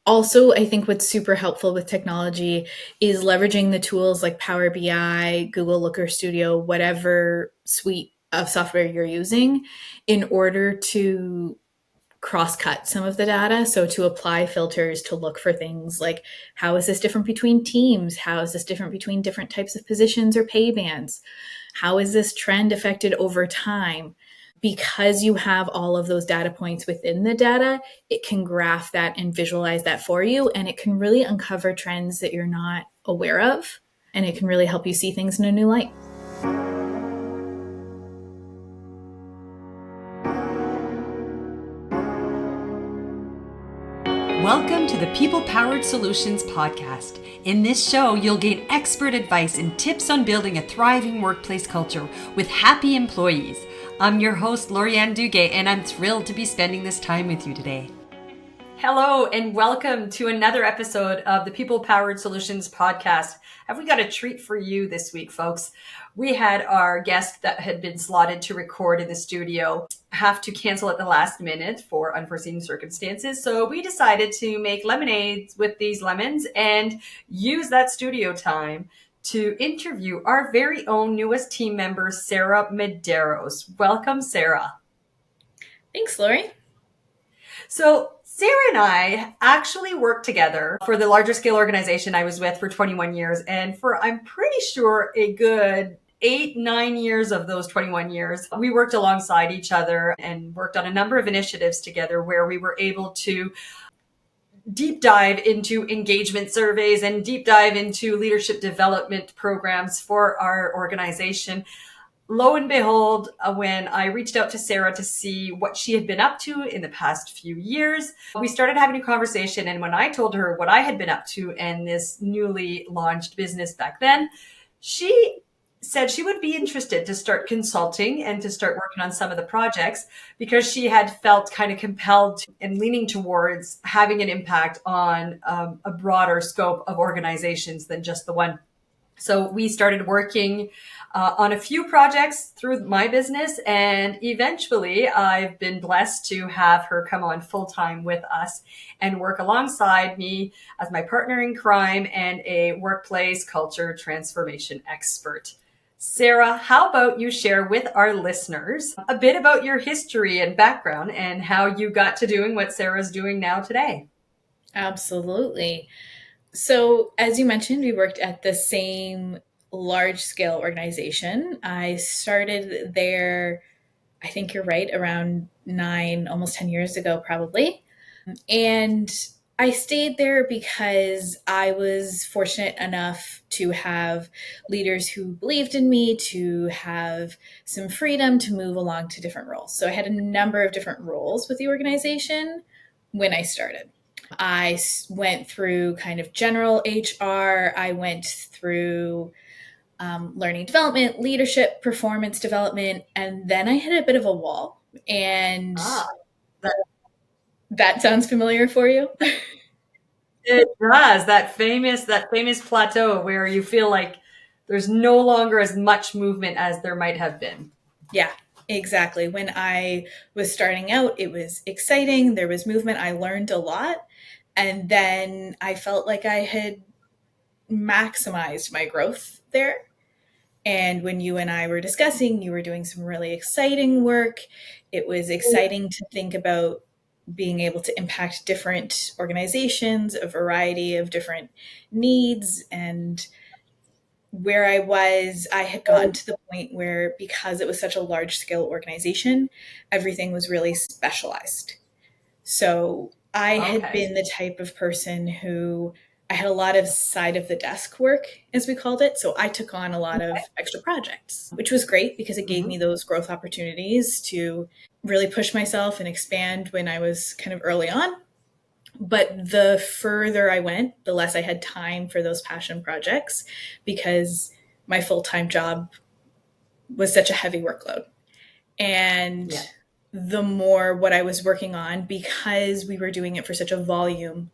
Also, I think what's super helpful with technology is leveraging the tools like Power BI, Google Looker Studio, whatever suite of software you're using in order to cross-cut some of the data. So to apply filters to look for things like, how is this different between teams? How is this different between different types of positions or pay bands? How is this trend affected over time? Because you have all of those data points within the data, it can graph that and visualize that for you. And it can really uncover trends that you're not aware of. And it can really help you see things in a new light. Welcome to the People Powered Solutions podcast. In this show, you'll gain expert advice and tips on building a thriving workplace culture with happy employees. I'm your host, Lorianne Duguay, and I'm thrilled to be spending this time with you today. Hello, and welcome to another episode of the People Powered Solutions podcast. Have we got a treat for you this week, folks? We had our guest that had been slotted to record in the studio have to cancel at the last minute for unforeseen circumstances. So we decided to make lemonades with these lemons and use that studio time to interview our very own newest team member, Sarah Medeiros. Welcome, Sarah. Thanks, Lori. So Sarah and I actually worked together for the larger scale organization I was with for 21 years. And for, I'm pretty sure, a good 8-9 years of those 21 years, we worked alongside each other and worked on a number of initiatives together where we were able to deep dive into engagement surveys and deep dive into leadership development programs for our organization. Lo and behold, when I reached out to Sarah to see what she had been up to in the past few years, we started having a conversation. And when I told her what I had been up to and this newly launched business back then, she said she would be interested to start consulting and to start working on some of the projects because she had felt kind of compelled and leaning towards having an impact on a broader scope of organizations than just the one. So we started working on a few projects through my business, and eventually I've been blessed to have her come on full-time with us and work alongside me as my partner in crime and a workplace culture transformation expert. Sarah, how about you share with our listeners a bit about your history and background and how you got to doing what Sarah's doing now today? Absolutely. So, as you mentioned, we worked at the same large-scale organization. I started there, I think you're right, around 9, almost 10 years ago, probably. And I stayed there because I was fortunate enough to have leaders who believed in me, to have some freedom to move along to different roles. So I had a number of different roles with the organization when I started. I went through kind of general HR. I went through learning development, leadership, performance development, and then I hit a bit of a wall. And that sounds familiar for you? It does. That famous plateau where you feel like there's no longer as much movement as there might have been. Yeah, exactly. When I was starting out, it was exciting. There was movement. I learned a lot. And then I felt like I had maximized my growth there. And when you and I were discussing, you were doing some really exciting work. It was exciting to think about being able to impact different organizations, a variety of different needs. And where I was, I had gotten to the point where, because it was such a large scale organization, everything was really specialized. So I had been the type of person who I had a lot of side of the desk work, as we called it. So I took on a lot of extra projects, which was great because it gave me those growth opportunities to really push myself and expand when I was kind of early on. But the further I went, the less I had time for those passion projects because my full-time job was such a heavy workload. And the more what I was working on, because we were doing it for such a volume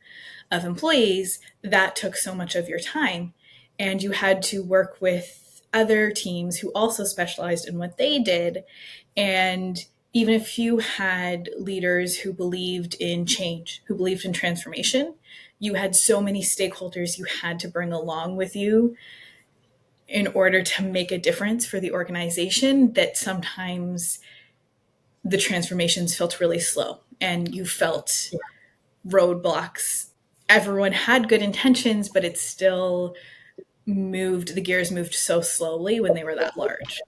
of employees, that took so much of your time. And you had to work with other teams who also specialized in what they did. And even if you had leaders who believed in change, who believed in transformation, you had so many stakeholders you had to bring along with you in order to make a difference for the organization that sometimes the transformations felt really slow and you felt roadblocks. Everyone had good intentions, but it still the gears moved so slowly when they were that large.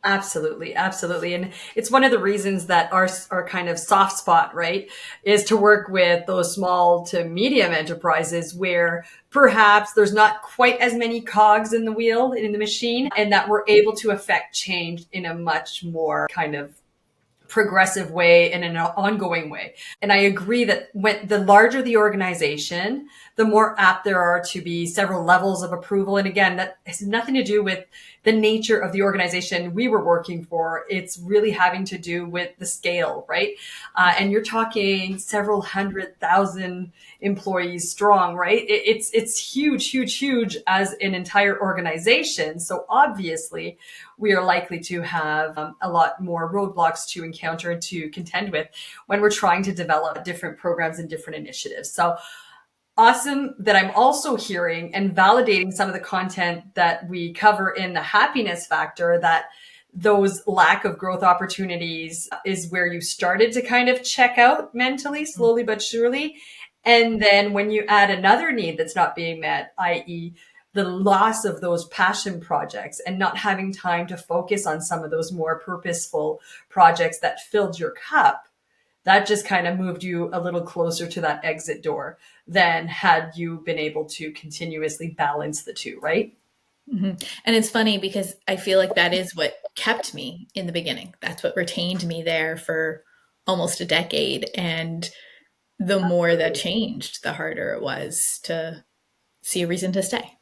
Absolutely, absolutely. And it's one of the reasons that our kind of soft spot, right, is to work with those small to medium enterprises where perhaps there's not quite as many cogs in the wheel in the machine, and that we're able to affect change in a much more kind of progressive way and in an ongoing way. And I agree that when the larger the organization, the more apt there are to be several levels of approval. And again, that has nothing to do with the nature of the organization we were working for. It's really having to do with the scale, right? And you're talking several 100,000 employees strong, right? It's huge, huge, huge as an entire organization. So obviously, we are likely to have a lot more roadblocks to encounter and to contend with when we're trying to develop different programs and different initiatives. So awesome that I'm also hearing and validating some of the content that we cover in the happiness factor, that those lack of growth opportunities is where you started to kind of check out mentally, slowly but surely. And then when you add another need that's not being met, i.e., the loss of those passion projects and not having time to focus on some of those more purposeful projects that filled your cup, that just kind of moved you a little closer to that exit door than had you been able to continuously balance the two, right? Mm-hmm. And it's funny because I feel like that is what kept me in the beginning. That's what retained me there for almost a decade. And the more that changed, the harder it was to see a reason to stay.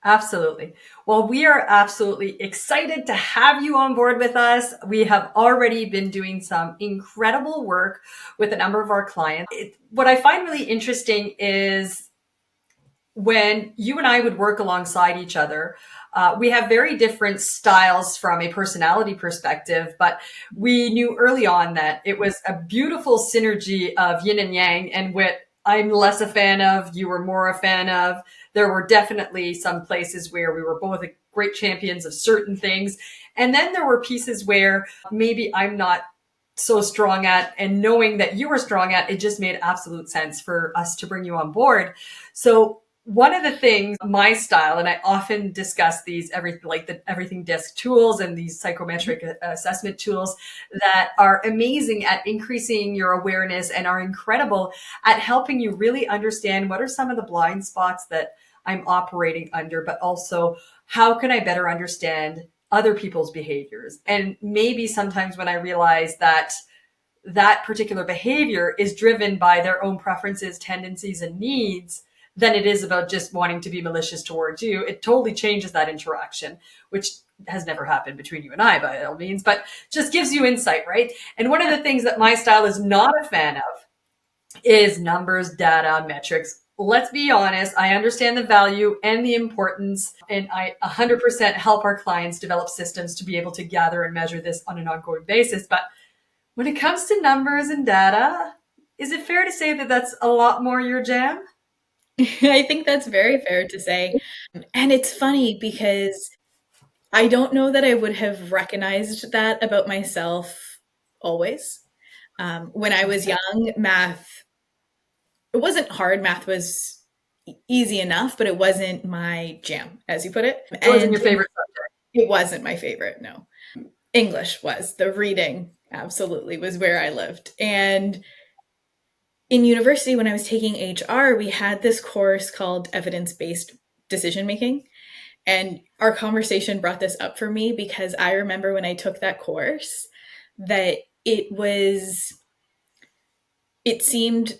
Absolutely. Well, we are absolutely excited to have you on board with us. We have already been doing some incredible work with a number of our clients. What I find really interesting is when you and I would work alongside each other, we have very different styles from a personality perspective, but we knew early on that it was a beautiful synergy of yin and yang, and what I'm less a fan of, you were more a fan of. There were definitely some places where we were both great champions of certain things. And then there were pieces where maybe I'm not so strong at, and knowing that you were strong at, it just made absolute sense for us to bring you on board. So one of the things, my style, and I often discuss these like the everything disc tools and these psychometric assessment tools that are amazing at increasing your awareness and are incredible at helping you really understand what are some of the blind spots that I'm operating under, but also how can I better understand other people's behaviors. And maybe sometimes when I realize that that particular behavior is driven by their own preferences, tendencies, and needs, than it is about just wanting to be malicious towards you. It totally changes that interaction, which has never happened between you and I by all means, but just gives you insight, right? And one of the things that my style is not a fan of is numbers, data, metrics. Let's be honest, I understand the value and the importance, and I 100% help our clients develop systems to be able to gather and measure this on an ongoing basis. But when it comes to numbers and data, is it fair to say that that's a lot more your jam? I think that's very fair to say. And it's funny because I don't know that I would have recognized that about myself always. When I was young, math, it wasn't hard. Math was easy enough, but it wasn't my jam, as you put it. It wasn't And your favorite subject. it wasn't my favorite, no. English was. The reading absolutely was where I lived. And in university, when I was taking HR, we had this course called evidence based decision making. And our conversation brought this up for me because I remember when I took that course that it seemed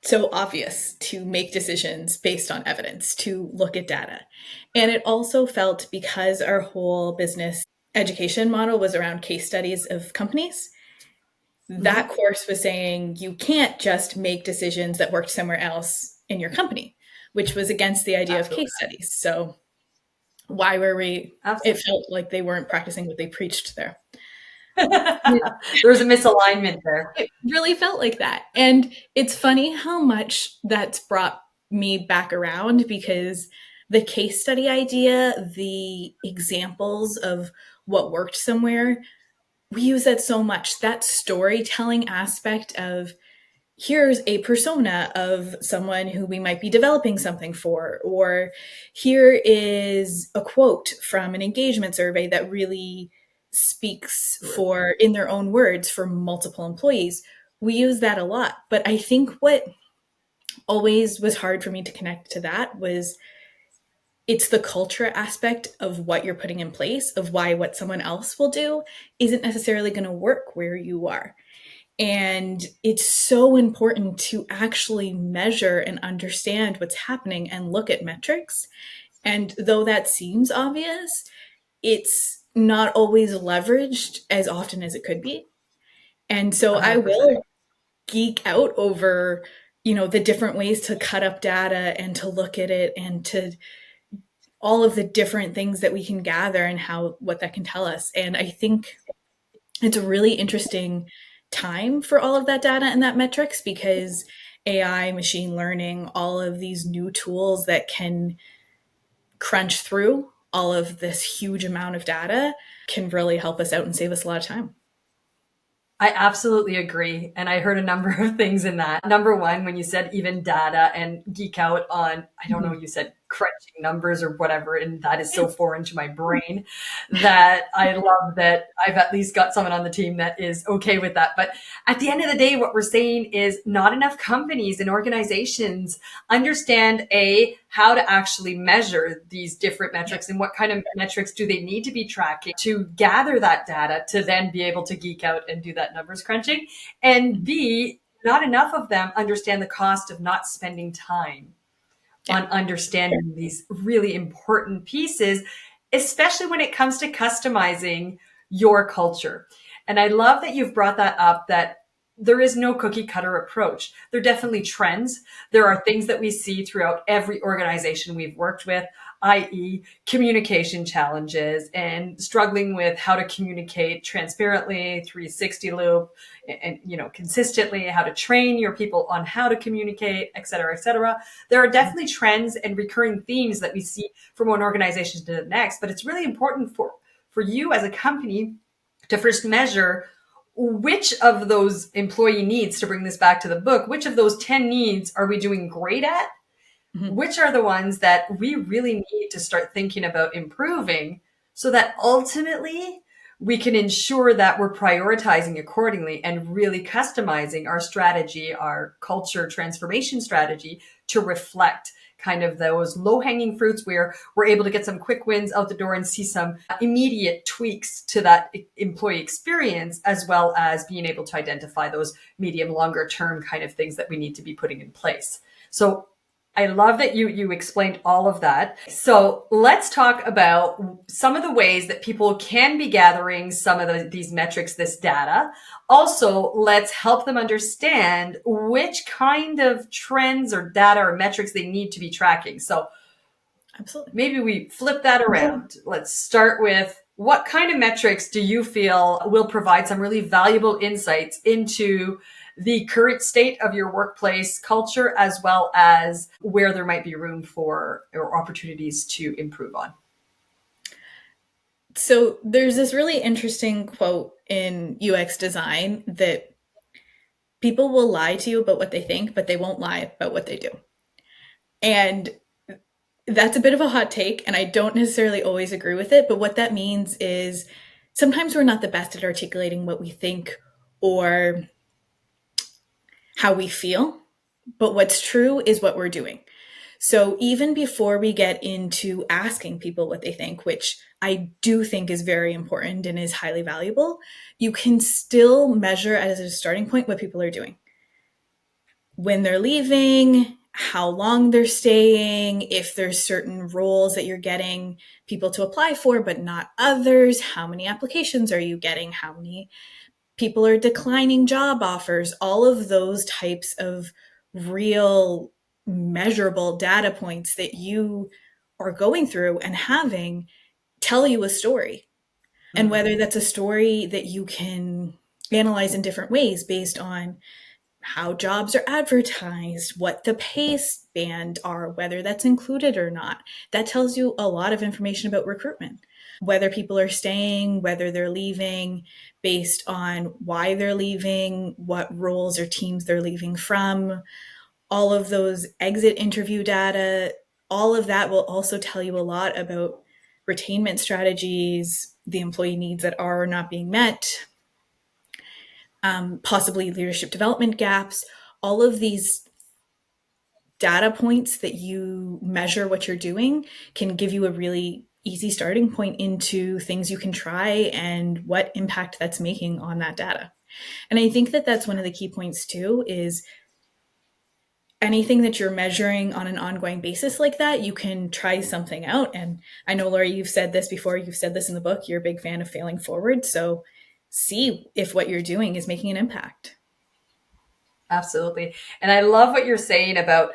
so obvious to make decisions based on evidence, to look at data. And it also felt, because our whole business education model was around case studies of companies, that Mm-hmm. course was saying you can't just make decisions that worked somewhere else in your company, which was against the idea of Absolutely. case studies. So why were we, it Absolutely. felt like they weren't practicing what they preached there. There's a misalignment there. It really felt like that. And it's funny how much that's brought me back around because the case study idea, the examples of what worked somewhere, we use that so much. That storytelling aspect of here's a persona of someone who we might be developing something for, or here is a quote from an engagement survey that really speaks for, in their own words, for multiple employees. We use that a lot. But I think what always was hard for me to connect to that was it's the culture aspect of what you're putting in place, of why what someone else will do isn't necessarily going to work where you are. And it's so important to actually measure and understand what's happening and look at metrics. And though that seems obvious, it's not always leveraged as often as it could be. And so I 100%. will geek out over, the different ways to cut up data and to look at it and to all of the different things that we can gather and how what that can tell us. And I think it's a really interesting time for all of that data and that metrics because AI, machine learning, all of these new tools that can crunch through all of this huge amount of data can really help us out and save us a lot of time. I absolutely agree. And I heard a number of things in that. Number one, when you said even data and geek out on, I don't know, Mhm. you said crunching numbers or whatever, and that is so Yeah. foreign to my brain that I love that I've at least got someone on the team that is okay with that. But at the end of the day, what we're saying is not enough companies and organizations understand how to actually measure these different Yeah. metrics and what kind of metrics do they need to be tracking to gather that data to then be able to geek out and do that numbers crunching. And Mhm. B, not enough of them understand the cost of not spending time Yeah. on understanding these really important pieces, especially when it comes to customizing your culture. And I love that you've brought that up, that there is no cookie cutter approach. There are definitely trends. There are things that we see throughout every organization we've worked with, i.e., communication challenges and struggling with how to communicate transparently, 360 loop, and consistently, how to train your people on how to communicate, et cetera, et cetera. There are definitely trends and recurring themes that we see from one organization to the next, but it's really important for you as a company to first measure which of those employee needs, to bring this back to the book, which of those 10 needs are we doing great at? Mhm. Which are the ones that we really need to start thinking about improving so that ultimately we can ensure that we're prioritizing accordingly and really customizing our strategy, our culture transformation strategy to reflect kind of those low hanging fruits where we're able to get some quick wins out the door and see some immediate tweaks to that employee experience, as well as being able to identify those medium, longer term kind of things that we need to be putting in place. So I love that you explained all of that. So let's talk about some of the ways that people can be gathering some of these metrics, this data. Also, let's help them understand which kind of trends or data or metrics they need to be tracking. So Absolutely. maybe we flip that around. Let's start with, what kind of metrics do you feel will provide some really valuable insights into the current state of your workplace culture, as well as where there might be room for or opportunities to improve on? So there's this really interesting quote in UX design that people will lie to you about what they think, but they won't lie about what they do. And that's a bit of a hot take, and I don't necessarily always agree with it. But what that means is sometimes we're not the best at articulating what we think or how we feel, but what's true is what we're doing. So even before we get into asking people what they think, which I do think is very important and is highly valuable, you can still measure as a starting point what people are doing. When they're leaving, how long they're staying, if there's certain roles that you're getting people to apply for, but not others, how many applications are you getting, how many people are declining job offers, all of those types of real measurable data points that you are going through and having tell you a story. and whether that's a story that you can analyze in different ways based on how jobs are advertised, what the pay band are, whether that's included or not. That tells you a lot of information about recruitment, whether people are staying, whether they're leaving, based on why they're leaving, what roles or teams they're leaving from, all of those exit interview data. All of that will also tell you a lot about retainment strategies, the employee needs that are not being met, possibly leadership development gaps. All of these data points that you measure what you're doing can give you a really easy starting point into things you can try and what impact that's making on that data. And I think that that's one of the key points too, is anything that you're measuring on an ongoing basis like that, you can try something out. And I know, Laura, you've said this before, you've said this in the book, you're a big fan of failing forward. So see if what you're doing is making an impact. Absolutely. And I love what you're saying about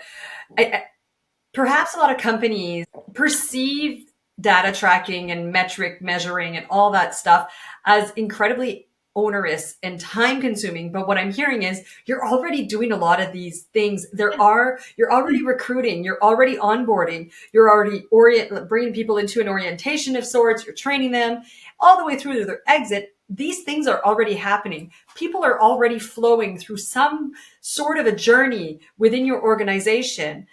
perhaps a lot of companies perceive data tracking and metric measuring and all that stuff as incredibly onerous and time consuming. But what I'm hearing is you're already doing a lot of these things. You're already recruiting, you're already onboarding, you're already bringing people into an orientation of sorts, you're training them all the way through to their exit. These things are already happening. People are already flowing through some sort of a journey within your organization.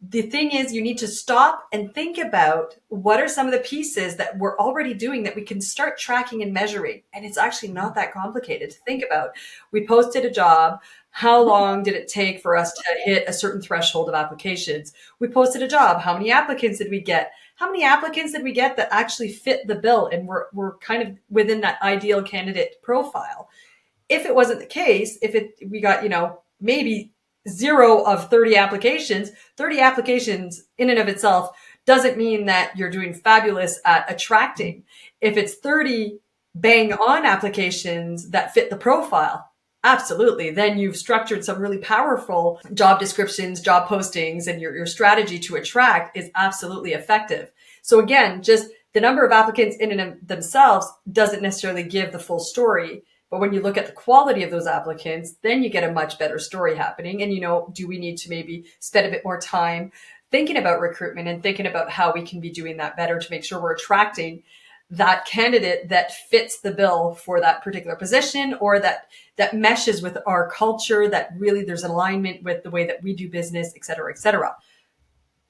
The thing is, you need to stop and think about what are some of the pieces that we're already doing that we can start tracking and measuring. And it's actually not that complicated to think about. We posted a job. How long did it take for us to hit a certain threshold of applications? We posted a job. How many applicants did we get? How many applicants did we get that actually fit the bill and were kind of within that ideal candidate profile? If it wasn't the case, we got, maybe 0 of 30 applications in and of itself doesn't mean that you're doing fabulous at attracting. If it's 30 bang on applications that fit the profile, absolutely. Then you've structured some really powerful job descriptions, job postings, and your strategy to attract is absolutely effective. So again, just the number of applicants in and of themselves doesn't necessarily give the full story. But when you look at the quality of those applicants, then you get a much better story happening. And, do we need to maybe spend a bit more time thinking about recruitment and thinking about how we can be doing that better to make sure we're attracting that candidate that fits the bill for that particular position, or that meshes with our culture, that really there's an alignment with the way that we do business, et cetera, et cetera.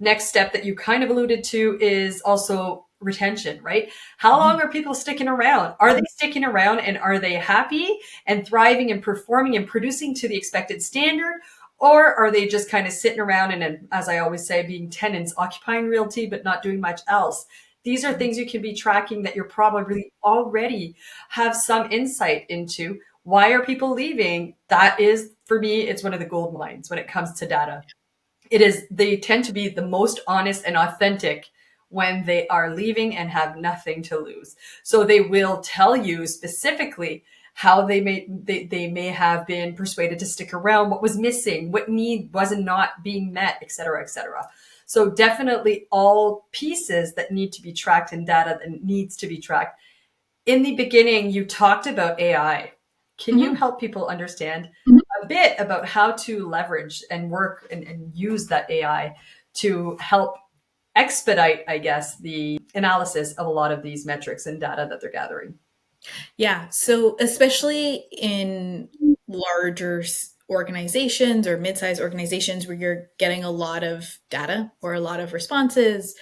Next step that you kind of alluded to is also retention, right? How long are people sticking around? Are they sticking around and are they happy and thriving and performing and producing to the expected standard? Or are they just kind of sitting around and, as I always say, being tenants, occupying realty, but not doing much else? These are things you can be tracking that you're probably already have some insight into. Why are people leaving? That is, for me, it's one of the gold mines when it comes to data. They tend to be the most honest and authentic when they are leaving and have nothing to lose. So they will tell you specifically how they may have been persuaded to stick around, what was missing, what need was not being met, et cetera, et cetera. So definitely all pieces that need to be tracked in data that needs to be tracked. In the beginning, you talked about AI. Can you help people understand a bit about how to leverage and work and use that AI to help expedite, I guess, the analysis of a lot of these metrics and data that they're gathering? Yeah. So, especially in larger organizations or mid-sized organizations where you're getting a lot of data or a lot of responses,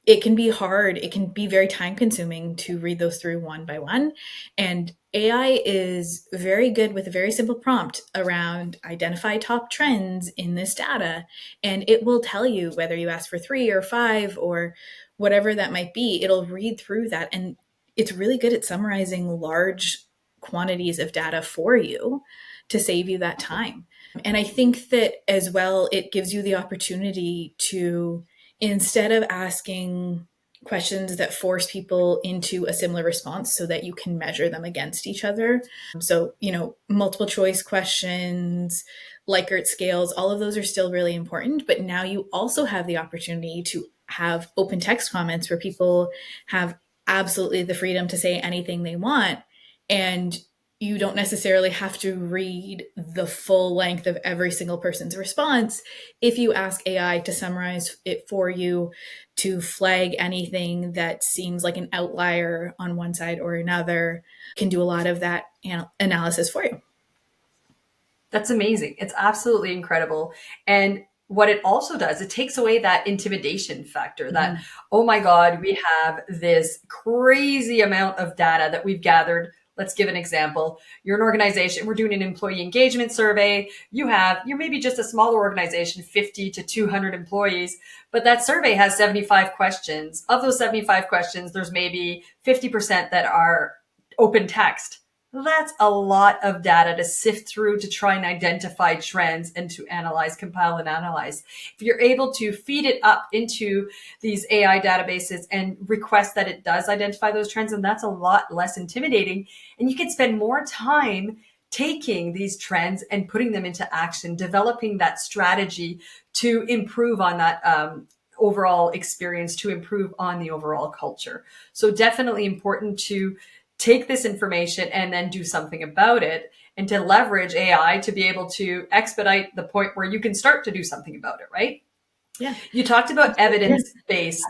it can be hard. It can be very time consuming to read those through one by one. And AI is very good with a very simple prompt around identify top trends in this data. And it will tell you whether you ask for 3 or 5 or whatever that might be. It'll read through that. And it's really good at summarizing large quantities of data for you to save you that time. And I think that as well, it gives you the opportunity to, instead of asking questions that force people into a similar response so that you can measure them against each other. So, multiple choice questions, Likert scales, all of those are still really important. But now you also have the opportunity to have open text comments where people have absolutely the freedom to say anything they want. And you don't necessarily have to read the full length of every single person's response. If you ask AI to summarize it for you, to flag anything that seems like an outlier on one side or another, can do a lot of that analysis for you. That's amazing. It's absolutely incredible. And what it also does, it takes away that intimidation factor that, Mhm. oh my God, we have this crazy amount of data that we've gathered. Let's give an example. You're an organization, we're doing an employee engagement survey. You're maybe just a smaller organization, 50 to 200 employees, but that survey has 75 questions. Of those 75 questions, there's maybe 50% that are open text. That's a lot of data to sift through to try and identify trends and to analyze, compile, and analyze. If you're able to feed it up into these AI databases and request that it does identify those trends, and that's a lot less intimidating. And you can spend more time taking these trends and putting them into action, developing that strategy to improve on that overall experience, to improve on the overall culture. So definitely important to take this information and then do something about it, and to leverage AI to be able to expedite the point where you can start to do something about it, right? Yeah. You talked about Yeah. evidence based.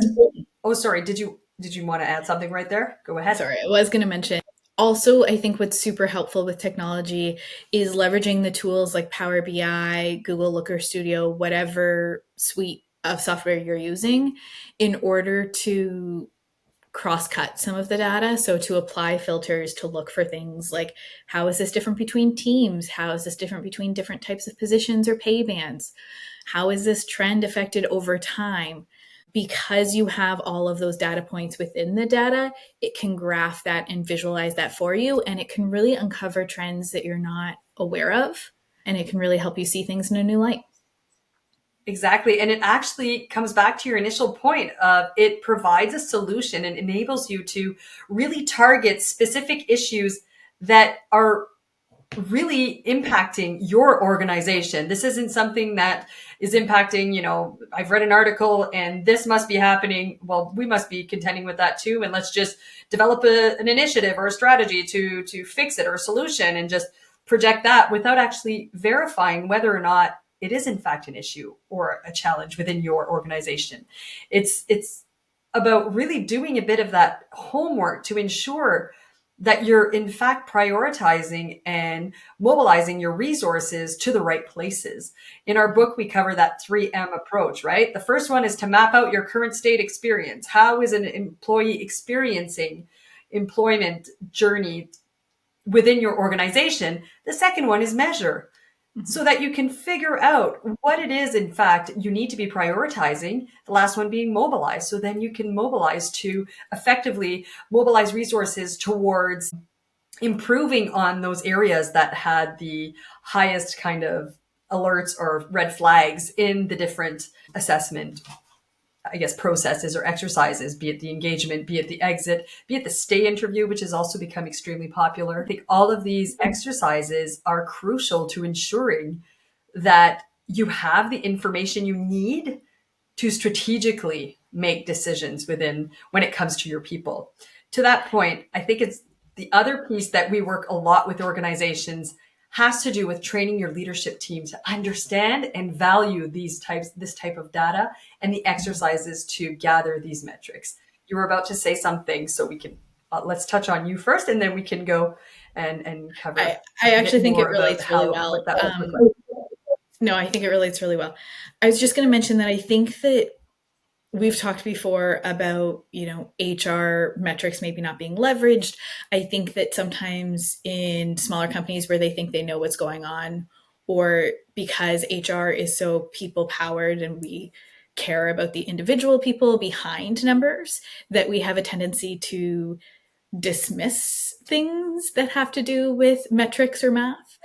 Oh, sorry. Did you want to add something right there? Go ahead. Sorry, I was going to mention. Also, I think what's super helpful with technology is leveraging the tools like Power BI, Google Looker Studio, whatever suite of software you're using, in order to cross cut some of the data. So, to apply filters to look for things like how is this different between teams? How is this different between different types of positions or pay bands? How is this trend affected over time? Because you have all of those data points within the data, it can graph that and visualize that for you. And it can really uncover trends that you're not aware of. And it can really help you see things in a new light. Exactly. And it actually comes back to your initial point of it provides a solution and enables you to really target specific issues that are really impacting your organization. This isn't something that is impacting, I've read an article and this must be happening. Well, we must be contending with that too. And let's just develop an initiative or a strategy to fix it, or a solution, and just project that without actually verifying whether or not it is in fact an issue or a challenge within your organization. It's about really doing a bit of that homework to ensure that you're in fact prioritizing and mobilizing your resources to the right places. In our book, we cover that 3M approach, right? The first one is to map out your current state experience. How is an employee experiencing employment journey within your organization? The second one is measure, Mhm. so that you can figure out what it is, in fact, you need to be prioritizing. The last one being mobilize. So then you can mobilize to effectively mobilize resources towards improving on those areas that had the highest kind of alerts or red flags in the different assessment, I guess, processes or exercises, be it the engagement, be it the exit, be it the stay interview, which has also become extremely popular. I think all of these exercises are crucial to ensuring that you have the information you need to strategically make decisions within when it comes to your people. To that point, I think it's the other piece that we work a lot with organizations has to do with training your leadership team to understand and value this type of data and the exercises to gather these metrics. You were about to say something, so we can let's touch on you first, and then we can go and I, cover I a actually bit think it more about relates really how well. what that would look like. No, I think it relates really well. I was just going to mention that I think that we've talked before about, HR metrics maybe not being leveraged. I think that sometimes in smaller companies where they think they know what's going on, or because HR is so people powered and we care about the individual people behind numbers, that we have a tendency to dismiss things that have to do with metrics or math,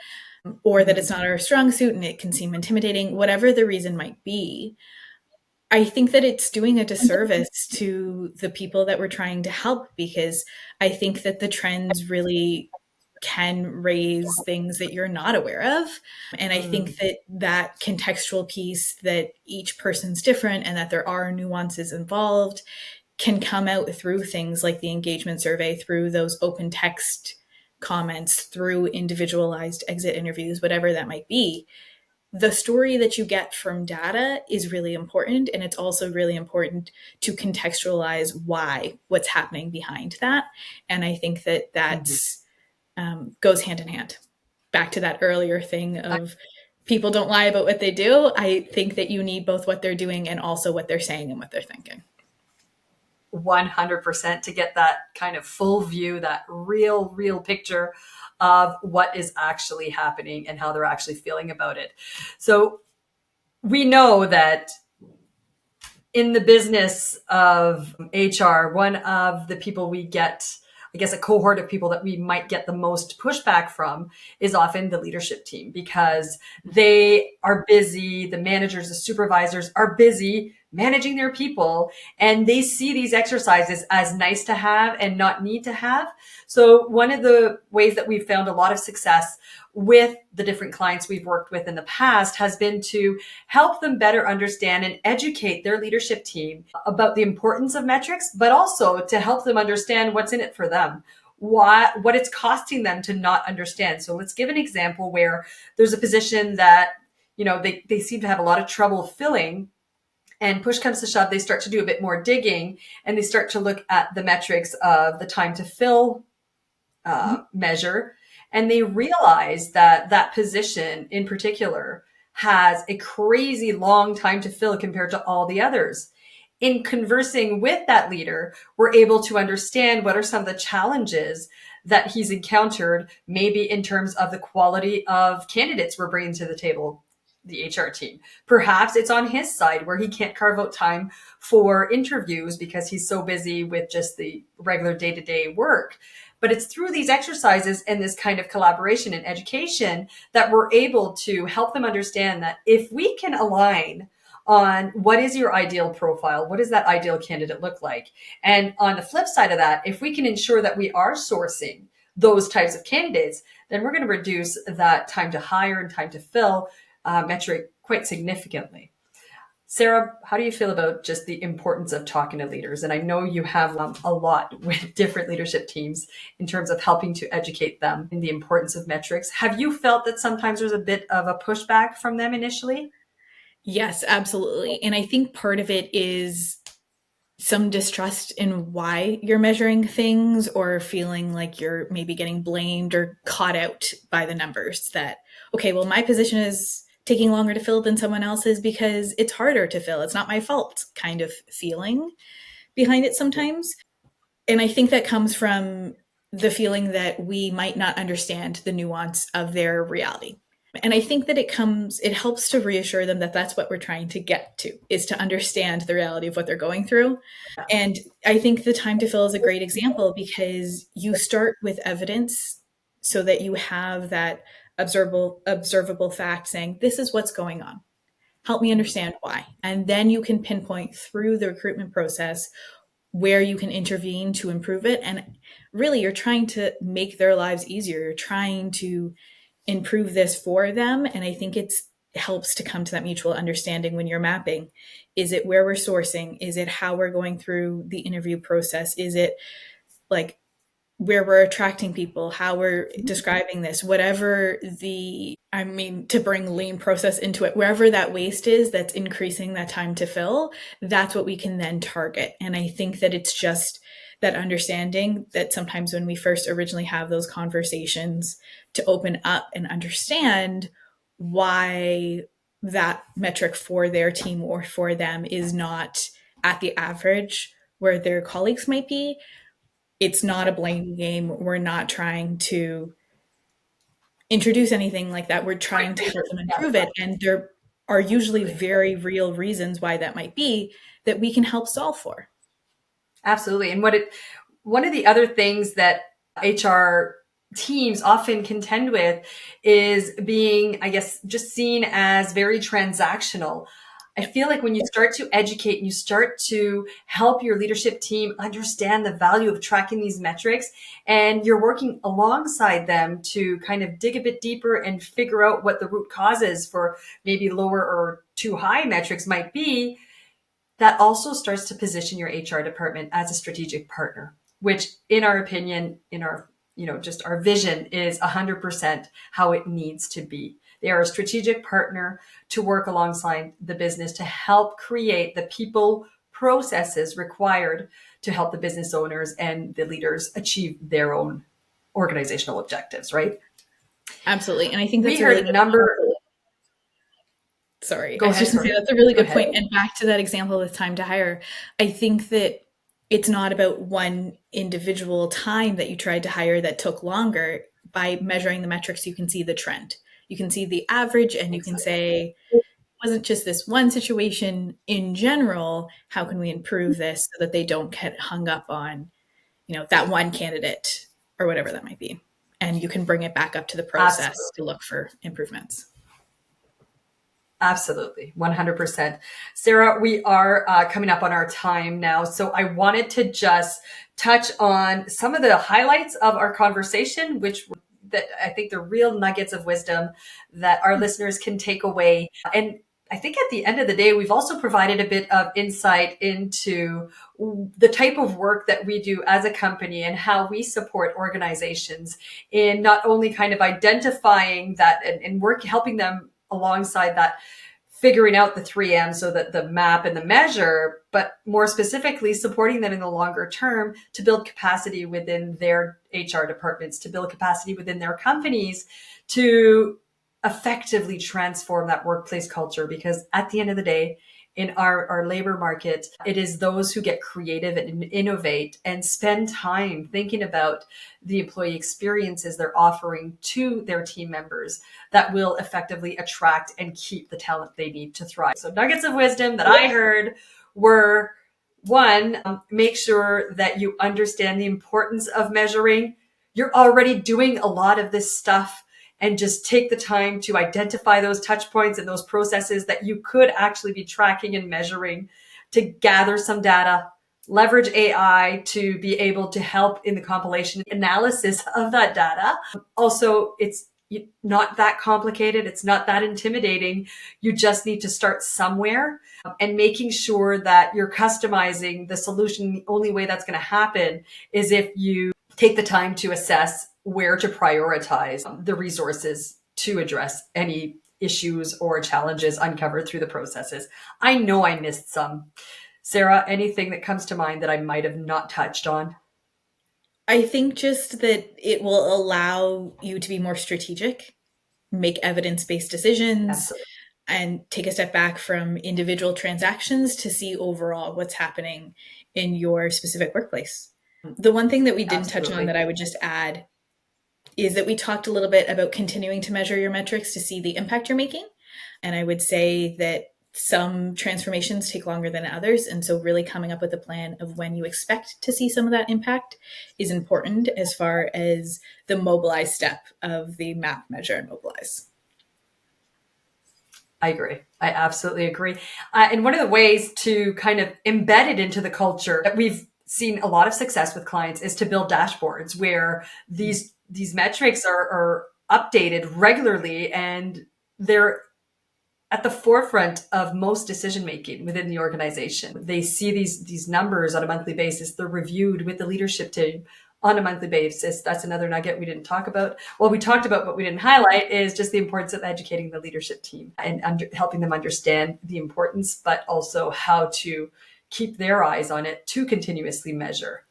or that it's Mhm. not our strong suit and it can seem intimidating, whatever the reason might be. I think that it's doing a disservice to the people that we're trying to help, because I think that the trends really can raise things that you're not aware of. And I think Mm. that that contextual piece, that each person's different and that there are nuances involved, can come out through things like the engagement survey, through those open text comments, through individualized exit interviews, whatever that might be. The story that you get from data is really important. And it's also really important to contextualize what's happening behind that. And I think that Mhm. that's goes hand in hand. Back to that earlier thing of people don't lie about what they do. I think that you need both what they're doing and also what they're saying and what they're thinking. 100% to get that kind of full view, that real picture of what is actually happening and how they're actually feeling about it. So we know that in the business of HR, one of the people we get, I guess, a cohort of people that we might get the most pushback from is often the leadership team, because they are busy. The managers, the supervisors are busy managing their people, and they see these exercises as nice to have and not need to have. So one of the ways that we've found a lot of success with the different clients we've worked with in the past has been to help them better understand and educate their leadership team about the importance of metrics, but also to help them understand what's in it for them, what it's costing them to not understand. So let's give an example where there's a position that, they seem to have a lot of trouble filling, and push comes to shove, they start to do a bit more digging, and they start to look at the metrics of the time to fill measure, and they realize that that position in particular has a crazy long time to fill compared to all the others. In conversing with that leader, we're able to understand what are some of the challenges that he's encountered, maybe in terms of the quality of candidates we're bringing to the table, the HR team. Perhaps it's on his side where he can't carve out time for interviews because he's so busy with just the regular day-to-day work. But it's through these exercises and this kind of collaboration and education that we're able to help them understand that if we can align on what is your ideal profile, what does that ideal candidate look like? And on the flip side of that, if we can ensure that we are sourcing those types of candidates, then we're going to reduce that time to hire and time to fill metric quite significantly. Sarah, how do you feel about just the importance of talking to leaders? And I know you have a lot with different leadership teams in terms of helping to educate them in the importance of metrics. Have you felt that sometimes there's a bit of a pushback from them initially? Yes, absolutely. And I think part of it is some distrust in why you're measuring things, or feeling like you're maybe getting blamed or caught out by the numbers that, okay, well, my position is taking longer to fill than someone else's because it's harder to fill. It's not my fault kind of feeling behind it sometimes. And I think that comes from the feeling that we might not understand the nuance of their reality. And I think that it helps to reassure them that that's what we're trying to get to, is to understand the reality of what they're going through. And I think the time to fill is a great example, because you start with evidence so that you have that observable fact saying, this is what's going on. Help me understand why. And then you can pinpoint through the recruitment process where you can intervene to improve it. And really, you're trying to make their lives easier. You're trying to improve this for them. And I think it helps to come to that mutual understanding when you're mapping. Is it where we're sourcing? Is it how we're going through the interview process? Is it like where we're attracting people, how we're describing this, whatever to bring lean process into it, wherever that waste is that's increasing that time to fill, that's what we can then target. And I think that it's just that understanding that sometimes when we first originally have those conversations, to open up and understand why that metric for their team or for them is not at the average where their colleagues might be. It's not a blame game. We're not trying to introduce anything like that. We're trying to help them improve it. And there are usually very real reasons why that might be that we can help solve for. Absolutely. And one of the other things that HR teams often contend with is being, I guess, just seen as very transactional. I feel like when you start to educate and you start to help your leadership team understand the value of tracking these metrics, and you're working alongside them to kind of dig a bit deeper and figure out what the root causes for maybe lower or too high metrics might be, that also starts to position your HR department as a strategic partner, which in our opinion, in our, just our vision is 100% how it needs to be. They are a strategic partner to work alongside the business to help create the people processes required to help the business owners and the leaders achieve their own organizational objectives, right? Absolutely. And I think We that's a really heard a good number. Sorry, I Go was ahead, just going to say sorry. that's a really Go good ahead. point. And back to that example with time to hire, I think that it's not about one individual time that you tried to hire that took longer. By measuring the metrics, you can see the trend. You can see the average, and you can Exactly. say, it wasn't just this one situation in general. How can we improve this so that they don't get hung up on, that one candidate or whatever that might be? And you can bring it back up to the process to Absolutely. look for improvements. Absolutely. 100%. Sarah, we are coming up on our time now. So I wanted to just touch on some of the highlights of our conversation, that I think the real nuggets of wisdom that our listeners can take away. And I think at the end of the day, we've also provided a bit of insight into the type of work that we do as a company and how we support organizations in not only kind of identifying that and work, helping them alongside that, figuring out the 3M, so that the map and the measure, but more specifically supporting them in the longer term to build capacity within their HR departments, to build capacity within their companies, to effectively transform that workplace culture. Because at the end of the day, in our labor market, it is those who get creative and innovate and spend time thinking about the employee experiences they're offering to their team members that will effectively attract and keep the talent they need to thrive. So nuggets of wisdom that I heard were: one, make sure that you understand the importance of measuring. You're already doing a lot of this stuff, and just take the time to identify those touch points and those processes that you could actually be tracking and measuring, to gather some data, leverage AI to be able to help in the compilation analysis of that data. Also, it's not that complicated. It's not that intimidating. You just need to start somewhere, and making sure that you're customizing the solution. The only way that's going to happen is if you take the time to assess where to prioritize the resources to address any issues or challenges uncovered through the processes. I know I missed some. Sarah, anything that comes to mind that I might have not touched on? I think just that it will allow you to be more strategic, make evidence based decisions, Absolutely. and take a step back from individual transactions to see overall what's happening in your specific workplace. The one thing that we didn't touch on Absolutely. that I would just add is that we talked a little bit about continuing to measure your metrics to see the impact you're making. And I would say that some transformations take longer than others. And so, really coming up with a plan of when you expect to see some of that impact is important as far as the mobilize step of the map, measure, and mobilize. I agree. I absolutely agree. And one of the ways to kind of embed it into the culture that we've seen a lot of success with clients is to build dashboards where these metrics are updated regularly, and they're at the forefront of most decision making within the organization. They see these numbers on a monthly basis. They're reviewed with the leadership team on a monthly basis. That's another nugget we didn't talk about. Well, we talked about, but we didn't highlight, is just the importance of educating the leadership team and helping them understand the importance, but also how to keep their eyes on it to continuously measure.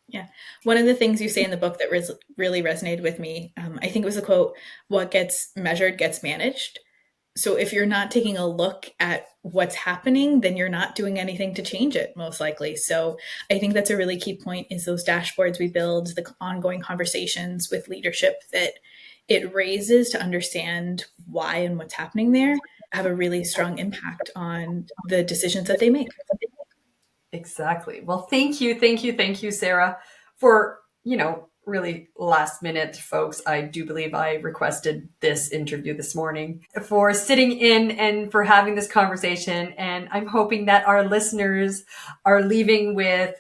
Yeah. One of the things you say in the book that really resonated with me, I think it was a quote: what gets measured gets managed. So if you're not taking a look at what's happening, then you're not doing anything to change it, most likely. So I think that's a really key point, is those dashboards we build, the ongoing conversations with leadership that it raises to understand why and what's happening there, have a really strong impact on the decisions that they make. Exactly. Well, thank you, thank you, thank you, Sarah, for, really last minute, folks. I do believe I requested this interview this morning, for sitting in and for having this conversation. And I'm hoping that our listeners are leaving with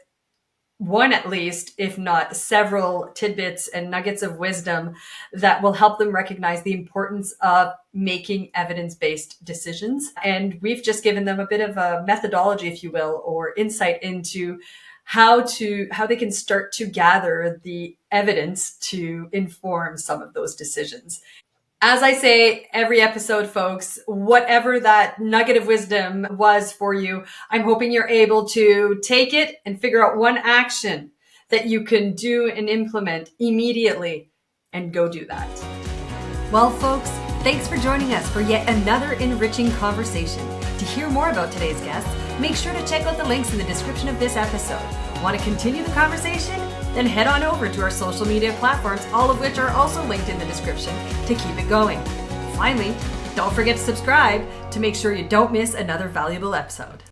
one at least, if not several tidbits and nuggets of wisdom that will help them recognize the importance of making evidence-based decisions. And we've just given them a bit of a methodology, if you will, or insight into how they can start to gather the evidence to inform some of those decisions. As I say every episode, folks, whatever that nugget of wisdom was for you, I'm hoping you're able to take it and figure out one action that you can do and implement immediately, and go do that. Well, folks, thanks for joining us for yet another enriching conversation. To hear more about today's guests, make sure to check out the links in the description of this episode. Want to continue the conversation? Then head on over to our social media platforms, all of which are also linked in the description, to keep it going. Finally, don't forget to subscribe to make sure you don't miss another valuable episode.